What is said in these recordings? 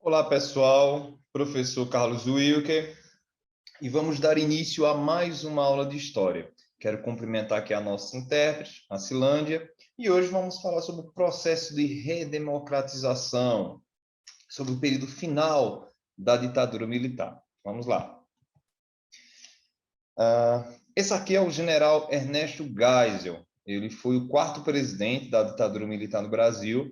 Olá, pessoal. Professor Carlos Wilker, e vamos dar início a mais uma aula de História. Quero cumprimentar aqui a nossa intérprete, a Cilândia, e hoje vamos falar sobre o processo de redemocratização, sobre o período final da ditadura militar. Vamos lá. Esse aqui é o general Ernesto Geisel. Ele foi o quarto presidente da ditadura militar no Brasil.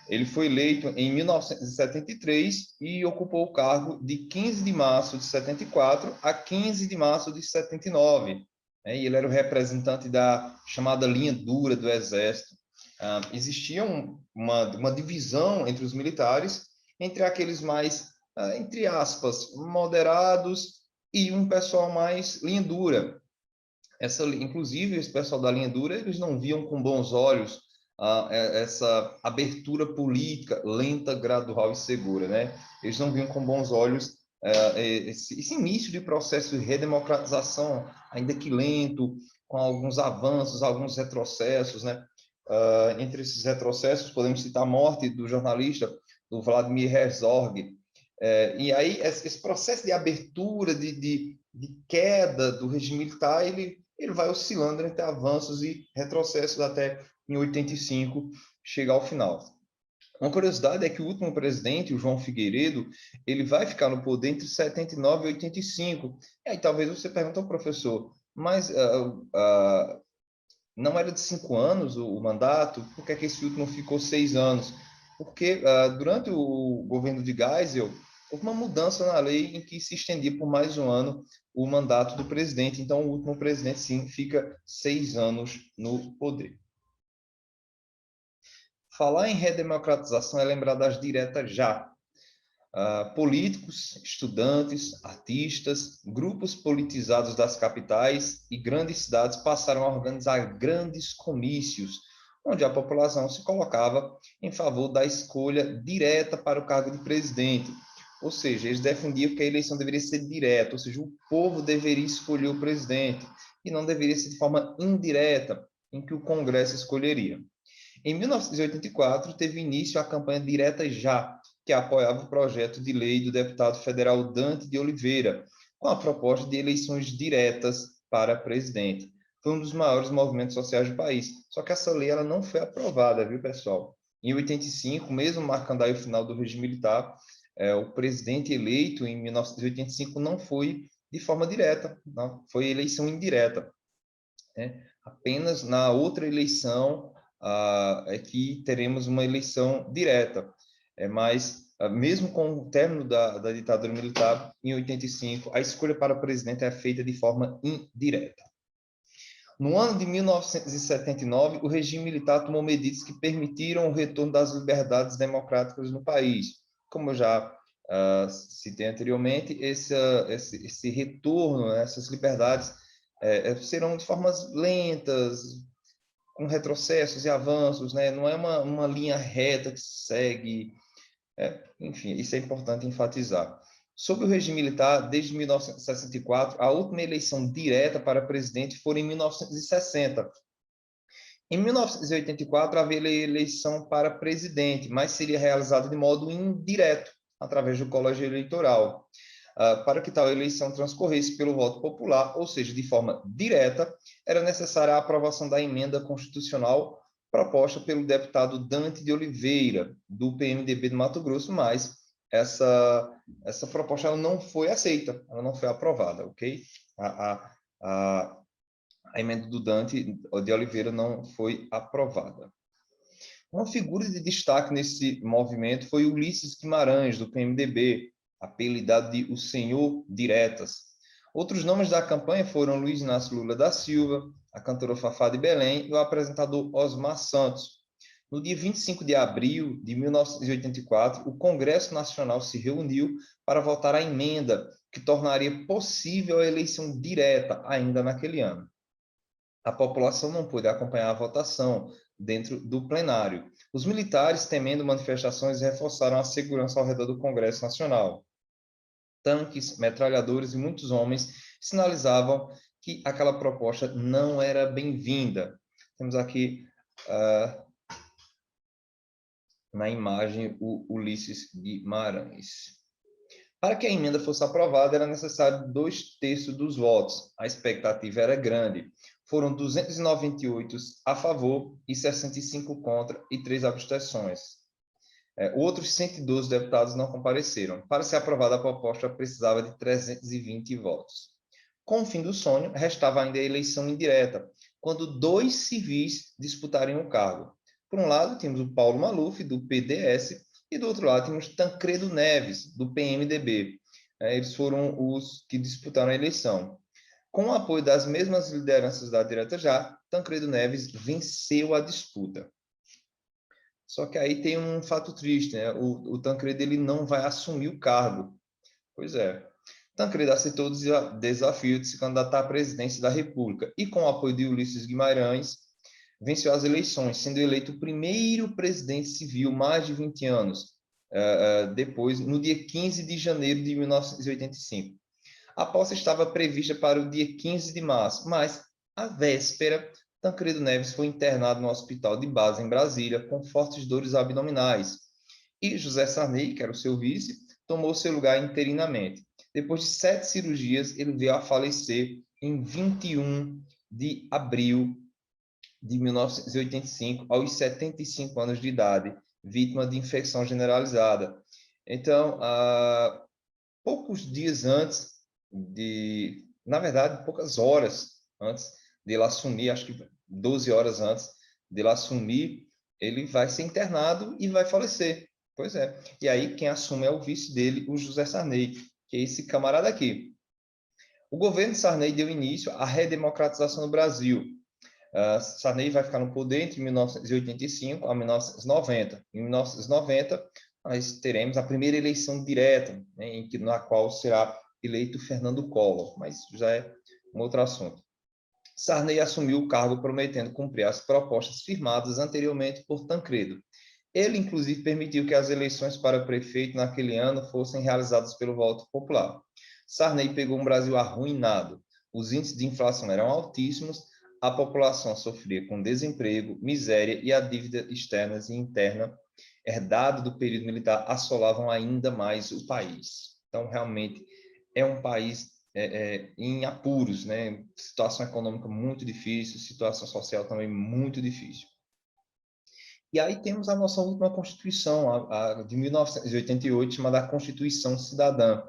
Ele foi eleito em 1973 e ocupou o cargo de 15 de março de 74 a 15 de março de 79. E ele era o representante da chamada linha dura do Exército. Existia uma divisão entre os militares, entre aqueles mais, entre aspas, moderados e um pessoal mais linha dura. Inclusive, esse pessoal da linha dura, eles não viam com bons olhos essa abertura política lenta, gradual e segura, né? Eles não viam com bons olhos esse início de processo de redemocratização, ainda que lento, com alguns avanços, alguns retrocessos, né? Entre esses retrocessos, podemos citar a morte do jornalista, do Vladimir Herzog. E aí, esse processo de abertura, de queda do regime militar, ele vai oscilando entre avanços e retrocessos até em 85 chegar ao final. Uma curiosidade é que o último presidente, o João Figueiredo, ele vai ficar no poder entre 79 e 85. E aí talvez você pergunte ao professor, mas não era de 5 anos o mandato? Por que é que esse último ficou 6 anos? Porque durante o governo de Geisel, houve uma mudança na lei em que se estendia por mais um ano o mandato do presidente. Então, o último presidente, sim, fica 6 anos no poder. Falar em redemocratização é lembrar das diretas já. Políticos, estudantes, artistas, grupos politizados das capitais e grandes cidades passaram a organizar grandes comícios, onde a população se colocava em favor da escolha direta para o cargo de presidente. Ou seja, eles defendiam que a eleição deveria ser direta, ou seja, o povo deveria escolher o presidente, e não deveria ser de forma indireta, em que o Congresso escolheria. Em 1984, teve início a campanha Direta Já, que apoiava o projeto de lei do deputado federal Dante de Oliveira, com a proposta de eleições diretas para presidente. Foi um dos maiores movimentos sociais do país. Só que essa lei ela não foi aprovada, viu, pessoal? Em 85, mesmo marcando aí o final do regime militar, o presidente eleito em 1985 não foi de forma direta, não, foi eleição indireta. Né? Apenas na outra eleição é que teremos uma eleição direta. Mas, mesmo com o término da ditadura militar, em 85, a escolha para o presidente é feita de forma indireta. No ano de 1979, o regime militar tomou medidas que permitiram o retorno das liberdades democráticas no país. Como eu já citei anteriormente, esse retorno, né, essas liberdades serão de formas lentas, com retrocessos e avanços, né? Não é uma linha reta que segue. Enfim, isso é importante enfatizar. Sobre o regime militar, desde 1964, a última eleição direta para presidente foi em 1960. Em 1984, haveria eleição para presidente, mas seria realizada de modo indireto, através do colégio eleitoral. Para que tal eleição transcorresse pelo voto popular, ou seja, de forma direta, era necessária a aprovação da emenda constitucional proposta pelo deputado Dante de Oliveira, do PMDB do Mato Grosso, mas essa proposta ela não foi aceita, ela não foi aprovada, ok? A emenda do Dante de Oliveira não foi aprovada. Uma figura de destaque nesse movimento foi Ulisses Guimarães, do PMDB, apelidado de o Senhor Diretas. Outros nomes da campanha foram Luiz Inácio Lula da Silva, a cantora Fafá de Belém e o apresentador Osmar Santos. No dia 25 de abril de 1984, o Congresso Nacional se reuniu para votar a emenda que tornaria possível a eleição direta ainda naquele ano. A população não pôde acompanhar a votação dentro do plenário. Os militares, temendo manifestações, reforçaram a segurança ao redor do Congresso Nacional. Tanques, metralhadores e muitos homens sinalizavam que aquela proposta não era bem-vinda. Temos aqui na imagem o Ulisses Guimarães. Para que a emenda fosse aprovada, era necessário 2/3 dos votos. A expectativa era grande. Foram 298 a favor e 65 contra e 3 abstenções. Outros 112 deputados não compareceram. Para ser aprovada a proposta, precisava de 320 votos. Com o fim do sonho, restava ainda a eleição indireta, quando 2 civis disputariam o cargo. Por um lado, tínhamos o Paulo Maluf, do PDS, e do outro lado, tínhamos Tancredo Neves, do PMDB. Eles foram os que disputaram a eleição. Com o apoio das mesmas lideranças da direita já, Tancredo Neves venceu a disputa. Só que aí tem um fato triste, né? O Tancredo ele não vai assumir o cargo. Pois é. Tancredo aceitou o desafio de se candidatar à presidência da República e, com o apoio de Ulisses Guimarães, venceu as eleições, sendo eleito o primeiro presidente civil mais de 20 anos, depois, no dia 15 de janeiro de 1985. A posse estava prevista para o dia 15 de março, mas, à véspera, Tancredo Neves foi internado no hospital de base em Brasília com fortes dores abdominais. E José Sarney, que era o seu vice, tomou seu lugar interinamente. Depois de 7 cirurgias, ele veio a falecer em 21 de abril de 1985, aos 75 anos de idade, vítima de infecção generalizada. Então, poucos dias antes na verdade, poucas horas antes de ele assumir, acho que 12 horas antes de ele assumir, ele vai ser internado e vai falecer. Pois é. E aí, quem assume é o vice dele, o José Sarney, que é esse camarada aqui. O governo de Sarney deu início à redemocratização do Brasil. Sarney vai ficar no poder entre 1985 a 1990. Em 1990, nós teremos a primeira eleição direta, né, na qual será eleito Fernando Collor, mas já é um outro assunto. Sarney assumiu o cargo prometendo cumprir as propostas firmadas anteriormente por Tancredo. Ele, inclusive, permitiu que as eleições para prefeito naquele ano fossem realizadas pelo voto popular. Sarney pegou um Brasil arruinado. Os índices de inflação eram altíssimos, a população sofria com desemprego, miséria e a dívida externa e interna, herdada do período militar, assolavam ainda mais o país. Então, realmente, é um país em apuros, né? Situação econômica muito difícil, situação social também muito difícil. E aí temos a nossa última Constituição, a de 1988, chamada Constituição Cidadã.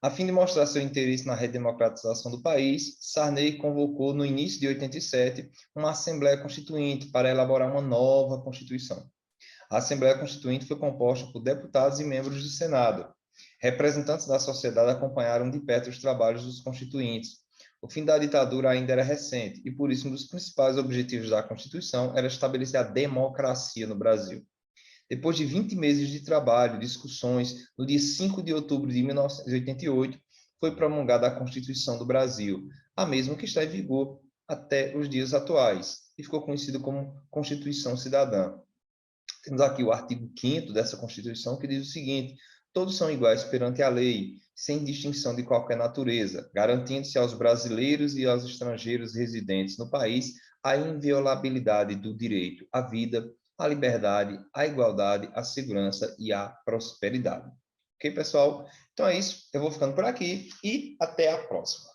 A fim de mostrar seu interesse na redemocratização do país, Sarney convocou, no início de 87, uma Assembleia Constituinte para elaborar uma nova Constituição. A Assembleia Constituinte foi composta por deputados e membros do Senado. Representantes da sociedade acompanharam de perto os trabalhos dos constituintes. O fim da ditadura ainda era recente e, por isso, um dos principais objetivos da Constituição era estabelecer a democracia no Brasil. Depois de 20 meses de trabalho e discussões, no dia 5 de outubro de 1988, foi promulgada a Constituição do Brasil, a mesma que está em vigor até os dias atuais, e ficou conhecida como Constituição Cidadã. Temos aqui o artigo 5º dessa Constituição, que diz o seguinte: todos são iguais perante a lei, sem distinção de qualquer natureza, garantindo-se aos brasileiros e aos estrangeiros residentes no país a inviolabilidade do direito à vida, à liberdade, à igualdade, à segurança e à prosperidade. Ok, pessoal? Então é isso. Eu vou ficando por aqui e até a próxima.